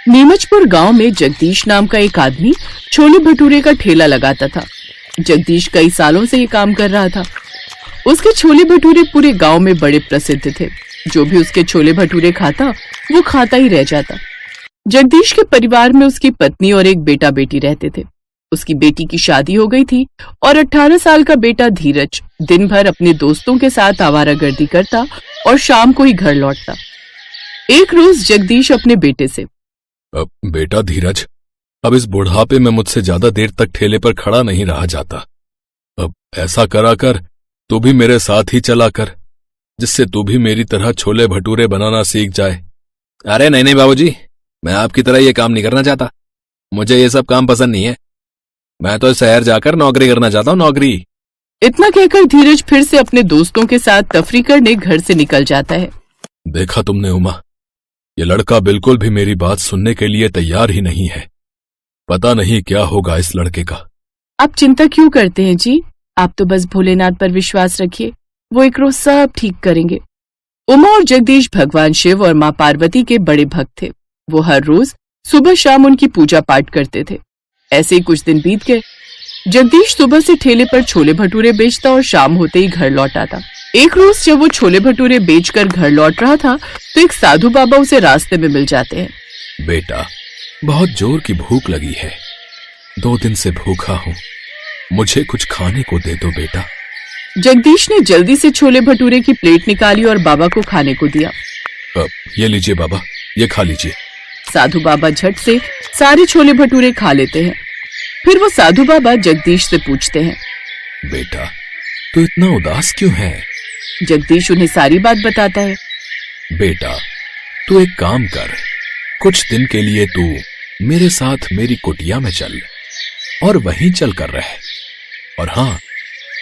नीमचपुर गांव में जगदीश नाम का एक आदमी छोले भटूरे का ठेला लगाता था। जगदीश कई सालों से ये काम कर रहा था। उसके छोले भटूरे पूरे गांव में बड़े प्रसिद्ध थे। जो भी उसके छोले भटूरे खाता वो खाता ही रह जाता। जगदीश के परिवार में उसकी पत्नी और एक बेटा बेटी रहते थे। उसकी बेटी की शादी हो गई थी और 18 साल का बेटा धीरज दिन भर अपने दोस्तों के साथ आवारागर्दी करता और शाम को ही घर लौटता। एक रोज जगदीश अपने बेटे से, बेटा धीरज, अब इस बुढ़ापे में मुझसे ज्यादा देर तक ठेले पर खड़ा नहीं रहा जाता। अब ऐसा करा कर तू भी मेरे साथ ही चला कर, जिससे तू भी मेरी तरह छोले भटूरे बनाना सीख जाए। अरे नहीं बाबूजी, मैं आपकी तरह ये काम नहीं करना चाहता। मुझे ये सब काम पसंद नहीं है। मैं तो शहर जाकर नौकरी करना चाहता हूँ, नौकरी। इतना कहकर धीरज फिर से अपने दोस्तों के साथ तफरी करने घर से निकल जाता है। देखा तुमने उमा, ये लड़का बिल्कुल भी मेरी बात सुनने के लिए तैयार ही नहीं है। पता नहीं क्या होगा इस लड़के का। आप चिंता क्यों करते हैं जी? आप तो बस भोलेनाथ पर विश्वास रखिए, वो एक रोज सब ठीक करेंगे। उमा और जगदीश भगवान शिव और माँ पार्वती के बड़े भक्त थे। वो हर रोज सुबह शाम उनकी पूजा पाठ करते थे। ऐसे ही कुछ दिन बीत गए। जगदीश सुबह से ठेले पर छोले भटूरे बेचता और शाम होते ही घर लौट आता। एक रोज जब वो छोले भटूरे बेचकर घर लौट रहा था तो एक साधु बाबा उसे रास्ते में मिल जाते हैं। बेटा, बहुत जोर की भूख लगी है। 2 दिन से भूखा हूँ, मुझे कुछ खाने को दे दो बेटा। जगदीश ने जल्दी से छोले भटूरे की प्लेट निकाली और बाबा को खाने को दिया। ये लीजिए बाबा, ये खा लीजिए। साधु बाबा झट से सारे छोले भटूरे खा लेते हैं। फिर वो साधु बाबा जगदीश से पूछते हैं, बेटा तू इतना उदास क्यों है? जगदीश उन्हें सारी बात बताता है। बेटा तू एक काम कर, कुछ दिन के लिए तू मेरे साथ मेरी कुटिया में चल और वहीं चल कर रह। और हाँ,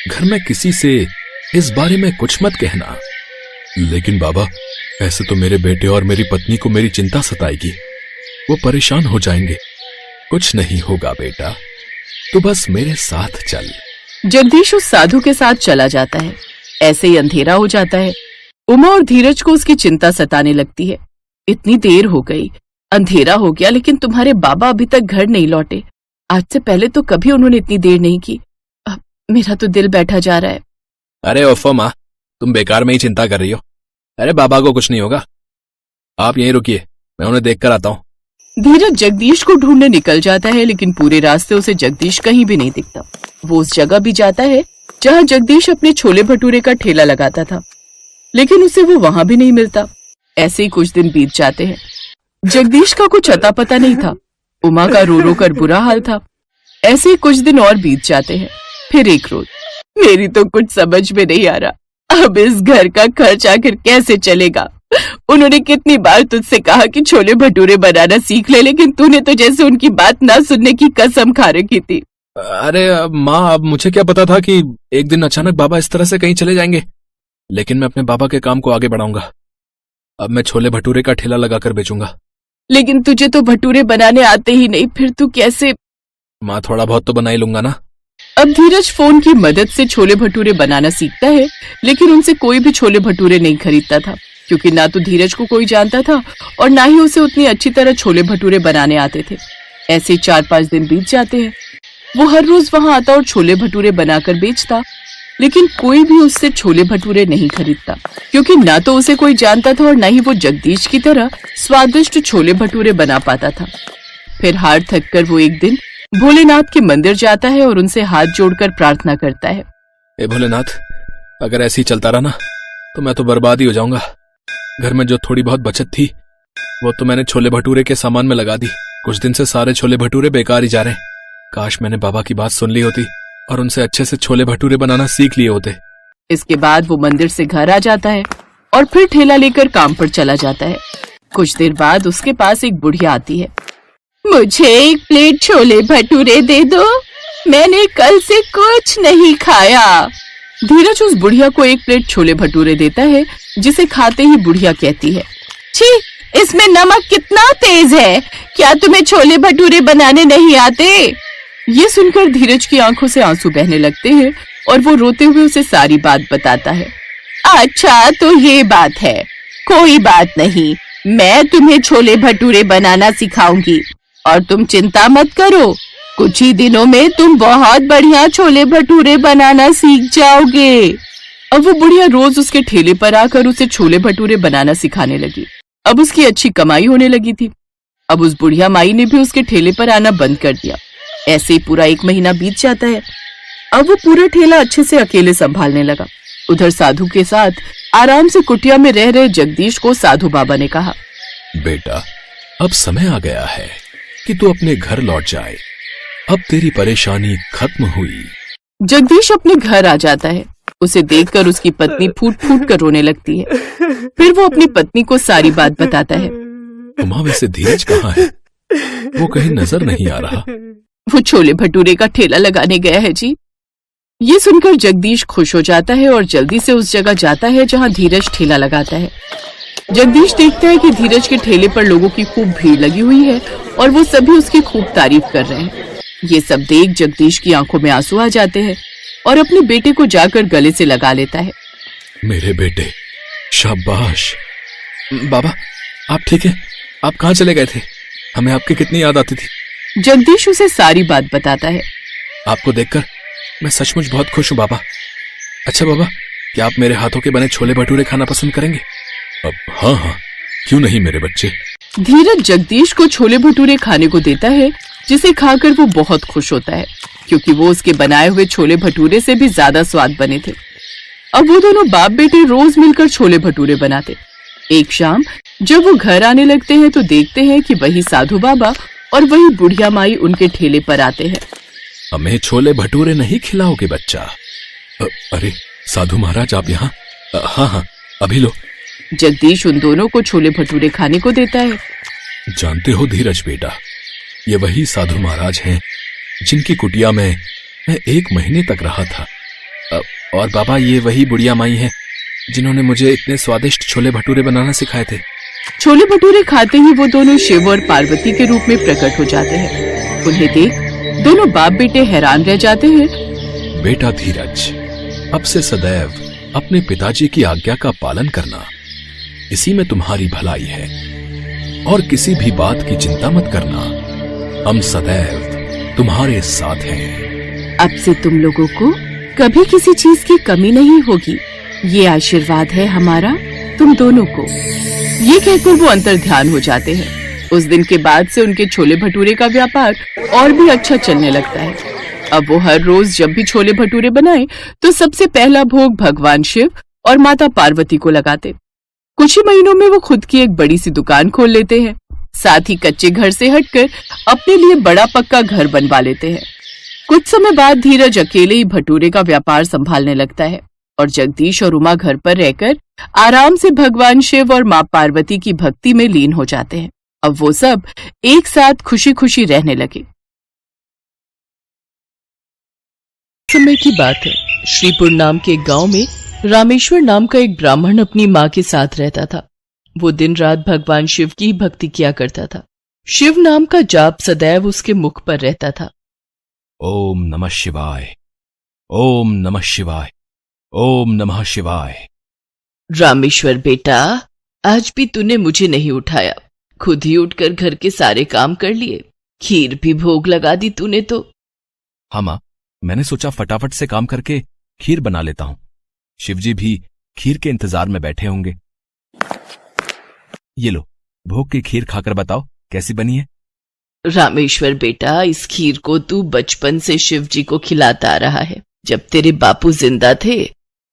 घर में किसी से इस बारे में कुछ मत कहना। लेकिन बाबा, ऐसे तो मेरे बेटे और मेरी पत्नी को मेरी चिंता सताएगी, वो परेशान हो जाएंगे। कुछ नहीं होगा बेटा, तू बस मेरे साथ चल। जगदीश उस साधु के साथ चला जाता है। ऐसे ही अंधेरा हो जाता है। उमा और धीरज को उसकी चिंता सताने लगती है। इतनी देर हो गई, अंधेरा हो गया, लेकिन तुम्हारे बाबा अभी तक घर नहीं लौटे। आज से पहले तो कभी उन्होंने इतनी देर नहीं की। अब मेरा तो दिल बैठा जा रहा है। अरे ओफो माँ, तुम बेकार में ही चिंता कर रही हो। अरे बाबा को कुछ नहीं होगा, आप यहीं रुकिए, मैं उन्हें देख कर आता हूँ। धीरज जगदीश को ढूंढने निकल जाता है, लेकिन पूरे रास्ते उसे जगदीश कहीं भी नहीं दिखता। वो उस जगह भी जाता है जहाँ जगदीश अपने छोले भटूरे का ठेला लगाता था, लेकिन उसे वो वहां भी नहीं मिलता। ऐसे ही कुछ दिन बीत जाते हैं। जगदीश का कुछ अता पता नहीं था। उमा का रो रो कर बुरा हाल था। ऐसे ही कुछ दिन और बीत जाते हैं। फिर एक रोज, मेरी तो कुछ समझ में नहीं आ रहा, अब इस घर का खर्च आखिर कैसे चलेगा। उन्होंने कितनी बार तुझसे कहा कि छोले भटूरे बनाना सीख ले, लेकिन तूने तो जैसे उनकी बात ना सुनने की कसम खा रखी थी। अरे माँ, अब मुझे क्या पता था कि एक दिन अचानक बाबा इस तरह से कहीं चले जाएंगे। लेकिन मैं अपने बाबा के काम को आगे बढ़ाऊंगा। अब मैं छोले भटूरे का ठेला लगाकर बेचूंगा। लेकिन तुझे तो भटूरे बनाने आते ही नहीं, फिर तू कैसे? माँ, थोड़ा बहुत तो बना ही लूंगा ना। अब धीरज फोन की मदद से छोले भटूरे बनाना सीखता है, लेकिन उनसे कोई भी छोले भटूरे नहीं खरीदता था, क्योंकि ना तो धीरज को कोई जानता था और ना ही उसे उतनी अच्छी तरह छोले भटूरे बनाने आते थे। ऐसे 4-5 दिन बीत जाते हैं। वो हर रोज वहां आता और छोले भटूरे बनाकर बेचता, लेकिन कोई भी उससे छोले भटूरे नहीं खरीदता, क्योंकि ना तो उसे कोई जानता था और ना ही वो जगदीश की तरह स्वादिष्ट छोले भटूरे बना पाता था। फिर हार थक कर वो एक दिन भोलेनाथ के मंदिर जाता है और उनसे हाथ जोड़कर प्रार्थना करता है। ए भोलेनाथ, अगर ऐसे ही चलता रहा ना तो मैं तो बर्बाद ही हो जाऊंगा। घर में जो थोड़ी बहुत बचत थी वो तो मैंने छोले भटूरे के सामान में लगा दी। कुछ दिन से सारे छोले भटूरे बेकार ही जा रहे हैं। काश मैंने बाबा की बात सुन ली होती और उनसे अच्छे से छोले भटूरे बनाना सीख लिए होते। इसके बाद वो मंदिर से घर आ जाता है और फिर ठेला लेकर काम पर चला जाता है। कुछ देर बाद उसके पास एक बुढ़िया आती है। मुझे 1 प्लेट छोले भटूरे दे दो, मैंने कल से कुछ नहीं खाया। धीरज उस बुढ़िया को 1 प्लेट छोले भटूरे देता है, जिसे खाते ही बुढ़िया कहती है, छी, इसमें नमक कितना तेज है, क्या तुम्हें छोले भटूरे बनाने नहीं आते? ये सुनकर धीरज की आंखों से आंसू बहने लगते हैं और वो रोते हुए उसे सारी बात बताता है। अच्छा, तो ये बात है, कोई बात नहीं, मैं तुम्हें छोले भटूरे बनाना सिखाऊंगी और तुम चिंता मत करो, कुछ ही दिनों में तुम बहुत बढ़िया छोले भटूरे बनाना सीख जाओगे। अब वो बुढ़िया रोज उसके ठेले पर आकर उसे छोले भटूरे बनाना सिखाने लगी। अब उसकी अच्छी कमाई होने लगी थी। अब उस बुढ़िया माई ने भी उसके ठेले पर आना बंद कर दिया। ऐसे ही पूरा 1 महीना बीत जाता है। अब वो पूरा ठेला अच्छे से अकेले संभालने लगा। उधर साधु के साथ आराम से कुटिया में रह रहे जगदीश को साधु बाबा ने कहा, बेटा, अब समय आ गया है कि तू अपने घर लौट जाए। अब तेरी परेशानी खत्म हुई। जगदीश अपने घर आ जाता है। उसे देखकर उसकी पत्नी फूट फूट कर रोने लगती है। फिर वो अपनी पत्नी को सारी बात बताता है। उमा, वैसे धीरज कहाँ है? वो कहीं नजर नहीं आ रहा। वो छोले भटूरे का ठेला लगाने गया है जी। ये सुनकर जगदीश खुश हो जाता है और जल्दी से उस जगह जाता है जहाँ धीरज ठेला लगाता है। जगदीश देखता है कि धीरज के ठेले पर लोगों की खूब भीड़ लगी हुई है और वो सभी उसकी खूब तारीफ कर रहे हैं। ये सब देख जगदीश की आंखों में आंसू आ जाते हैं और अपने बेटे को जाकर गले से लगा लेता है। मेरे बेटे, शाबाश। बाबा, आप ठीक है? आप कहाँ चले गए थे? हमें आपकी कितनी याद आती थी। जगदीश उसे सारी बात बताता है। आपको देखकर मैं सचमुच बहुत खुश हूँ बाबा। अच्छा बाबा, क्या आप मेरे हाथों के बने छोले भटूरे खाना पसंद करेंगे? अब हाँ, क्यों नहीं मेरे बच्चे। धीरज जगदीश को छोले भटूरे खाने को देता है, जिसे खाकर वो बहुत खुश होता है क्योंकि वो उसके बनाए हुए छोले भटूरे से भी ज्यादा स्वाद बने थे। अब वो दोनों बाप बेटे रोज मिलकर छोले भटूरे बनाते। एक शाम जब वो घर आने लगते हैं तो देखते हैं कि वही साधु बाबा और वही बुढ़िया माई उनके ठेले पर आते हैं। हमें छोले भटूरे नहीं खिलाओगे बच्चा? अरे साधु महाराज, आप यहाँ? हाँ, अभी लो। जगदीश उन दोनों को छोले भटूरे खाने को देता है। जानते हो धीरज बेटा, ये वही साधु महाराज हैं जिनकी कुटिया में मैं 1 महीने तक रहा था। और बाबा, ये वही बुढ़िया माई है जिन्होंने मुझे इतने स्वादिष्ट छोले भटूरे बनाना सिखाए थे। छोले भटूरे खाते ही वो दोनों शिव और पार्वती के रूप में प्रकट हो जाते हैं। उन्हें देख दोनों बाप बेटे हैरान रह जाते हैं। बेटा धीरज, अब से सदैव अपने पिताजी की आज्ञा का पालन करना, इसी में तुम्हारी भलाई है। और किसी भी बात की चिंता मत करना, हम सदैव तुम्हारे साथ हैं। अब से तुम लोगों को कभी किसी चीज की कमी नहीं होगी, ये आशीर्वाद है हमारा तुम दोनों को। ये कहकर वो अंतर ध्यान हो जाते हैं। उस दिन के बाद से उनके छोले भटूरे का व्यापार और भी अच्छा चलने लगता है। अब वो हर रोज जब भी छोले भटूरे बनाए तो सबसे पहला भोग भगवान शिव और माता पार्वती को लगाते। कुछ ही महीनों में वो खुद की एक बड़ी सी दुकान खोल लेते हैं। साथ ही कच्चे घर से हटकर अपने लिए बड़ा पक्का घर बनवा लेते हैं। कुछ समय बाद धीरज अकेले ही भटूरे का व्यापार संभालने लगता है और जगदीश और उमा घर पर रहकर आराम से भगवान शिव और माँ पार्वती की भक्ति में लीन हो जाते हैं। अब वो सब एक साथ खुशी खुशी रहने लगे। समय की बात है, श्रीपुर नाम के एक गांव में रामेश्वर नाम का एक ब्राह्मण अपनी माँ के साथ रहता था। वो दिन रात भगवान शिव की भक्ति किया करता था। शिव नाम का जाप सदैव उसके मुख पर रहता था। ओम नमः शिवाय, ओम नमः शिवाय, ओम नमः शिवाय। रामेश्वर बेटा, आज भी तूने मुझे नहीं उठाया, खुद ही उठकर घर के सारे काम कर लिए, खीर भी भोग लगा दी तूने तो। हाँ माँ, मैंने सोचा फटाफट से काम करके खीर बना लेता हूँ। शिवजी भी खीर के इंतजार में बैठे होंगे। ये लो, भोग की खीर खाकर बताओ कैसी बनी है। रामेश्वर बेटा, इस खीर को तू बचपन से शिवजी को खिलाता आ रहा है। जब तेरे बापू जिंदा थे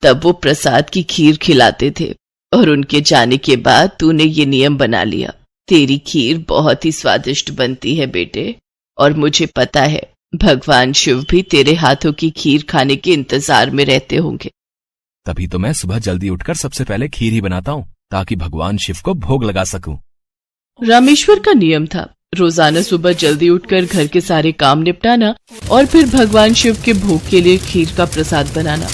तब वो प्रसाद की खीर खिलाते थे और उनके जाने के बाद तूने ये नियम बना लिया। तेरी खीर बहुत ही स्वादिष्ट बनती है बेटे, और मुझे पता है भगवान शिव भी तेरे हाथों की खीर खाने के इंतजार में रहते होंगे। तभी तो मैं सुबह जल्दी उठकर सबसे पहले खीर ही बनाता हूँ ताकि भगवान शिव को भोग लगा सकूं। रामेश्वर का नियम था रोजाना सुबह जल्दी उठकर घर के सारे काम निपटाना और फिर भगवान शिव के भोग के लिए खीर का प्रसाद बनाना।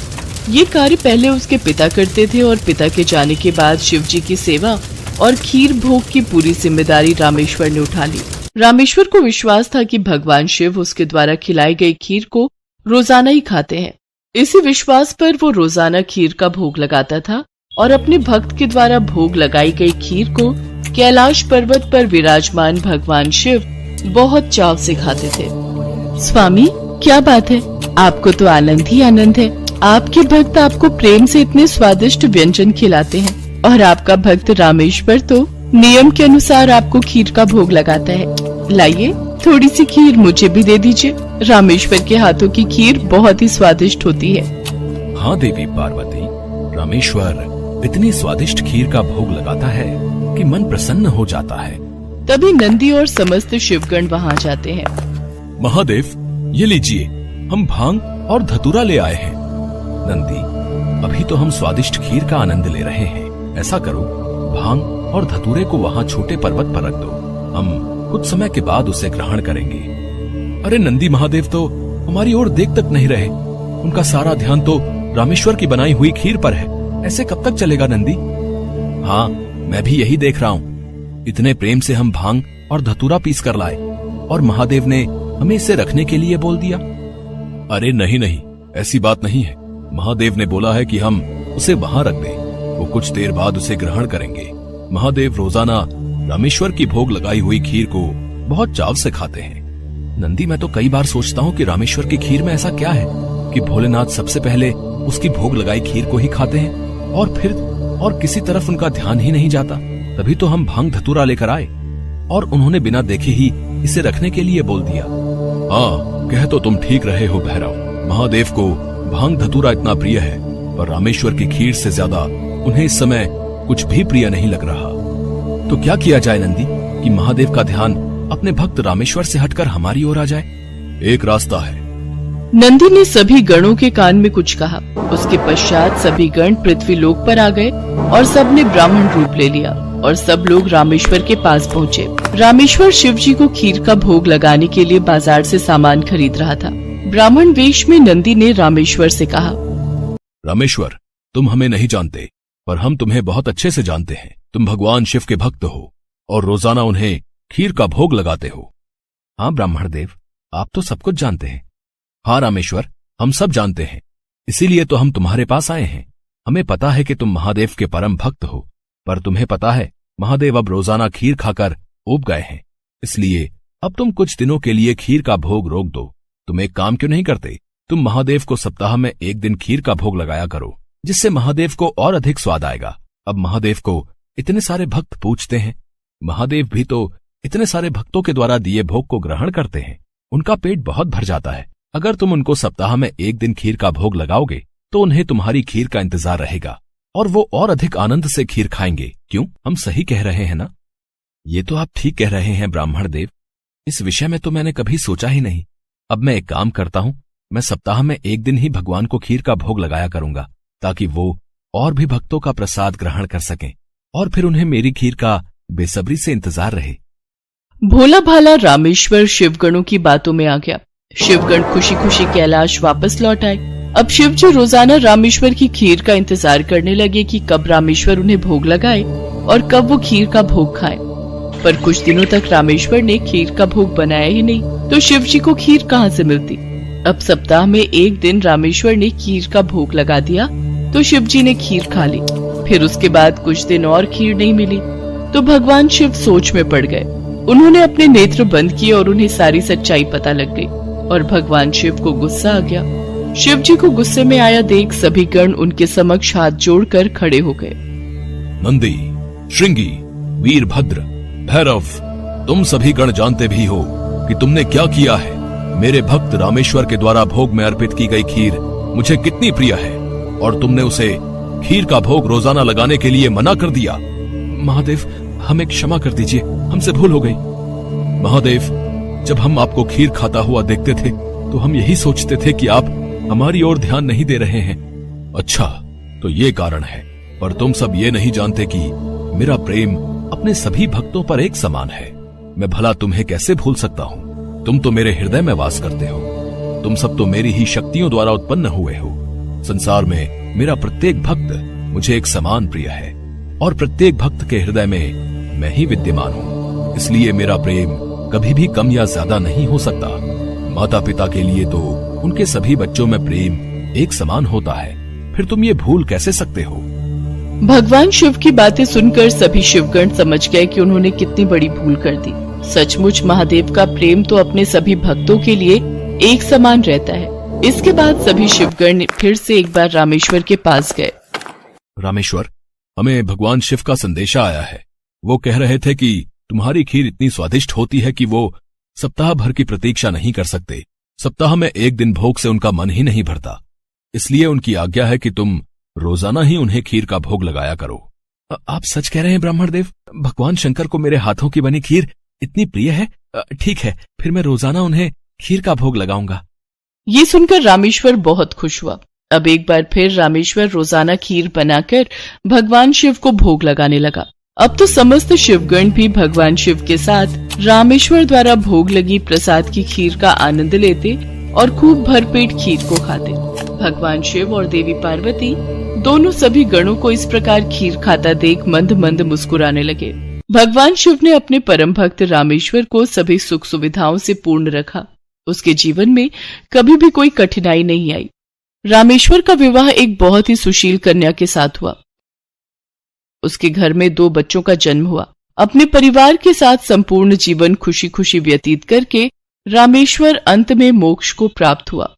ये कार्य पहले उसके पिता करते थे और पिता के जाने के बाद शिव जी की सेवा और खीर भोग की पूरी जिम्मेदारी रामेश्वर ने उठा ली। रामेश्वर को विश्वास था कि भगवान शिव उसके द्वारा खिलाई गई खीर को रोजाना ही खाते हैं। इसी विश्वास पर वो रोजाना खीर का भोग लगाता था और अपने भक्त के द्वारा भोग लगाई गई खीर को कैलाश पर्वत पर विराजमान भगवान शिव बहुत चाव से खाते थे। स्वामी, क्या बात है, आपको तो आनंद ही आनंद है। आपके भक्त आपको प्रेम से इतने स्वादिष्ट व्यंजन खिलाते हैं और आपका भक्त रामेश्वर तो नियम के अनुसार आपको खीर का भोग लगाता है। लाइए, थोड़ी सी खीर मुझे भी दे दीजिए। रामेश्वर के हाथों की खीर बहुत ही स्वादिष्ट होती है। हाँ देवी पार्वती, रामेश्वर इतनी स्वादिष्ट खीर का भोग लगाता है कि मन प्रसन्न हो जाता है। तभी नंदी और समस्त शिवगण वहाँ जाते हैं। महादेव, ये लीजिए, हम भांग और धतूरा ले आए हैं। नंदी, अभी तो हम स्वादिष्ट खीर का आनंद ले रहे हैं। ऐसा करो, भांग और धतूरे को वहाँ छोटे पर्वत पर रख दो। हम कुछ समय के बाद उसे ग्रहण करेंगे। अरे नंदी महादेव तो हमारी ओर देख तक नहीं रहे। उनका सारा ध्यान तो रामेश्वर की बनाई हुई खीर पर है। ऐसे कब तक चलेगा नंदी? हाँ, मैं भी यही देख रहा हूँ। इतने प्रेम से हम भांग और धतूरा पीस कर लाए और महादेव ने हमें इसे रखने के लिए बोल दिया। अरे नहीं नहीं, ऐसी बात नहीं है। महादेव ने बोला है कि हम उसे वहां रख दें। वो कुछ देर बाद उसे ग्रहण करेंगे। महादेव रोजाना रामेश्वर की भोग लगाई हुई खीर को बहुत चाव से खाते हैं। नंदी, मैं तो कई बार सोचता हूँ कि रामेश्वर की खीर में ऐसा क्या है कि भोलेनाथ सबसे पहले उसकी भोग लगाई खीर को ही खाते हैं और फिर और किसी तरफ उनका ध्यान ही नहीं जाता। तभी तो हम भांग धतूरा लेकर आए और उन्होंने बिना देखे ही इसे रखने के लिए बोल दिया। हाँ, कह तो तुम ठीक रहे हो भैरव। महादेव को भांग धतूरा इतना प्रिय है, पर रामेश्वर की खीर से ज्यादा उन्हें इस समय कुछ भी प्रिय नहीं लग रहा। तो क्या किया जाए नंदी कि महादेव का ध्यान अपने भक्त रामेश्वर से हटकर हमारी ओर आ जाए? एक रास्ता है। नंदी ने सभी गणों के कान में कुछ कहा। उसके पश्चात सभी गण पृथ्वी लोक पर आ गए और सबने ब्राह्मण रूप ले लिया और सब लोग रामेश्वर के पास पहुँचे। रामेश्वर शिव जी को खीर का भोग लगाने के लिए बाजार से सामान खरीद रहा था। ब्राह्मण वेश में नंदी ने रामेश्वर से कहा, रामेश्वर, तुम हमें नहीं जानते, पर हम तुम्हें बहुत अच्छे से जानते हैं। तुम भगवान शिव के भक्त हो और रोजाना उन्हें खीर का भोग लगाते हो। हाँ ब्राह्मण देव, आप तो सब कुछ जानते हैं। हाँ रामेश्वर, हम सब जानते हैं, इसीलिए तो हम तुम्हारे पास आए हैं। हमें पता है कि तुम महादेव के परम भक्त हो, पर तुम्हें पता है महादेव अब रोजाना खीर खाकर ऊब गए हैं। इसलिए अब तुम कुछ दिनों के लिए खीर का भोग रोक दो। तुम एक काम क्यों नहीं करते? तुम महादेव को सप्ताह में एक दिन खीर का भोग लगाया करो, जिससे महादेव को और अधिक स्वाद आएगा। अब महादेव को इतने सारे भक्त पूजते हैं। महादेव भी तो इतने सारे भक्तों के द्वारा दिए भोग को ग्रहण करते हैं। उनका पेट बहुत भर जाता है। अगर तुम उनको सप्ताह में एक दिन खीर का भोग लगाओगे तो उन्हें तुम्हारी खीर का इंतजार रहेगा और वो और अधिक आनंद से खीर खाएंगे। क्यों, हम सही कह रहे हैं ना? ये तो आप ठीक कह रहे हैं ब्राह्मण देव। इस विषय में तो मैंने कभी सोचा ही नहीं। अब मैं एक काम करता हूँ, मैं सप्ताह में एक दिन ही भगवान को खीर का भोग लगाया करूंगा, ताकि वो और भी भक्तों का प्रसाद ग्रहण कर सकें और फिर उन्हें मेरी खीर का बेसब्री से इंतजार रहे। भोला भाला रामेश्वर शिवगणों की बातों में आ गया। शिवगण खुशी खुशी कैलाश वापस लौट आए। अब शिव जी रोजाना रामेश्वर की खीर का इंतजार करने लगे कि कब रामेश्वर उन्हें भोग लगाए और कब वो खीर का भोग खाए। पर कुछ दिनों तक रामेश्वर ने खीर का भोग बनाया ही नहीं, तो शिव जी को खीर कहाँ से मिलती। अब सप्ताह में एक दिन रामेश्वर ने खीर का भोग लगा दिया तो शिव जी ने खीर खा ली। फिर उसके बाद कुछ दिन और खीर नहीं मिली तो भगवान शिव सोच में पड़ गए। उन्होंने अपने नेत्र बंद किए और उन्हें सारी सच्चाई पता लग गई और भगवान शिव को गुस्सा आ गया। शिव जी को गुस्से में आया देख सभी गण उनके समक्ष हाथ जोड़कर खड़े हो गए। नंदी, श्रृंगी, वीरभद्र, भैरव, तुम सभी गण जानते भी हो कि तुमने क्या किया है। मेरे भक्त रामेश्वर के द्वारा भोग में अर्पित की गई खीर मुझे कितनी प्रिय है और तुमने उसे खीर का भोग रोजाना लगाने के लिए मना कर दिया। महादेव, हमें क्षमा कर दीजिए, हमसे भूल हो गई। महादेव, जब हम आपको खीर खाता हुआ देखते थे तो हम यही सोचते थे कि आप हमारी ओर ध्यान नहीं दे रहे हैं। अच्छा, तो ये कारण है, पर तुम सब ये नहीं जानते कि मेरा प्रेम अपने सभी भक्तों पर एक समान है। मैं भला तुम्हें कैसे भूल सकता हूँ? तुम तो मेरे हृदय में वास करते हो। तुम सब तो मेरी ही शक्तियों द्वारा उत्पन्न हुए हो। संसार में मेरा प्रत्येक भक्त मुझे एक समान प्रिय है और प्रत्येक भक्त के हृदय में मैं ही विद्यमान हूँ। इसलिए मेरा प्रेम कभी भी कम या ज्यादा नहीं हो सकता। माता पिता के लिए तो उनके सभी बच्चों में प्रेम एक समान होता है। फिर तुम ये भूल कैसे सकते हो? भगवान शिव की बातें सुनकर सभी शिवगण समझ गए कि उन्होंने कितनी बड़ी भूल कर दी। सचमुच महादेव का प्रेम तो अपने सभी भक्तों के लिए एक समान रहता है। इसके बाद सभी शिवगण फिर से एक बार रामेश्वर के पास गए। रामेश्वर, हमें भगवान शिव का संदेशा आया है। वो कह रहे थे कि तुम्हारी खीर इतनी स्वादिष्ट होती है कि वो सप्ताह भर की प्रतीक्षा नहीं कर सकते। सप्ताह में एक दिन भोग से उनका मन ही नहीं भरता। इसलिए उनकी आज्ञा है कि तुम रोजाना ही उन्हें खीर का भोग लगाया करो। आप सच कह रहे हैं ब्राह्मण देव? भगवान शंकर को मेरे हाथों की बनी खीर इतनी प्रिय है? ठीक है, फिर मैं रोजाना उन्हें खीर का भोग लगाऊंगा। ये सुनकर रामेश्वर बहुत खुश हुआ। अब एक बार फिर रामेश्वर रोजाना खीर बनाकर भगवान शिव को भोग लगाने लगा। अब तो समस्त शिवगण भी भगवान शिव के साथ रामेश्वर द्वारा भोग लगी प्रसाद की खीर का आनंद लेते और खूब भरपेट खीर को खाते। भगवान शिव और देवी पार्वती दोनों सभी गणों को इस प्रकार खीर खाता देख मंद मंद मुस्कुराने लगे। भगवान शिव ने अपने परम भक्त रामेश्वर को सभी सुख सुविधाओं से पूर्ण रखा। उसके जीवन में कभी भी कोई कठिनाई नहीं आई। रामेश्वर का विवाह एक बहुत ही सुशील कन्या के साथ हुआ। उसके घर में 2 बच्चों का जन्म हुआ। अपने परिवार के साथ संपूर्ण जीवन खुशी खुशी व्यतीत करके रामेश्वर अंत में मोक्ष को प्राप्त हुआ।